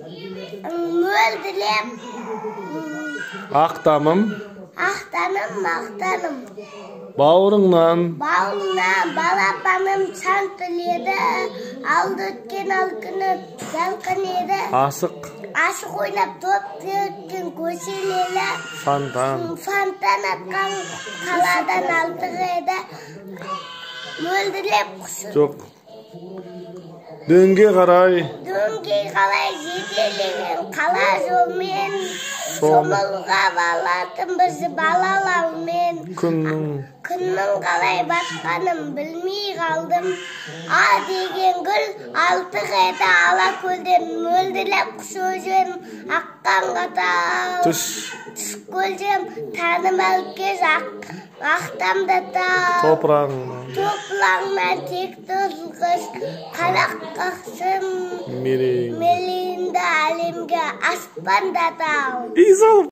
Mölділеп. Ақтамым. Ақтаным, мақтаным. Бауырыңнан. Бауырыңнан балапаным шан тіледі. Алды өткен ал күні жалқын еді. Асық. Ашық ойнап топ өткен көшелелі. Фонтан. Фонтан атқан қаладан алтық еді. Мөлділеп құсы. Жоқ. Дөңге қарай. Дөңге қалай жетелеген қала жолмен. Шомылға балатын бізді балалаумен. Күннің қалай батқанын білмей қалдым. А деген гүл алтық еді ала көлден. Мөлділеп құс өзен аққан қатал. Түш көлден таным әлкез ақтамда тау. Топырағынан тек тұзғыш қарақ қақсын. Мелейінді әлемге аспанда тау.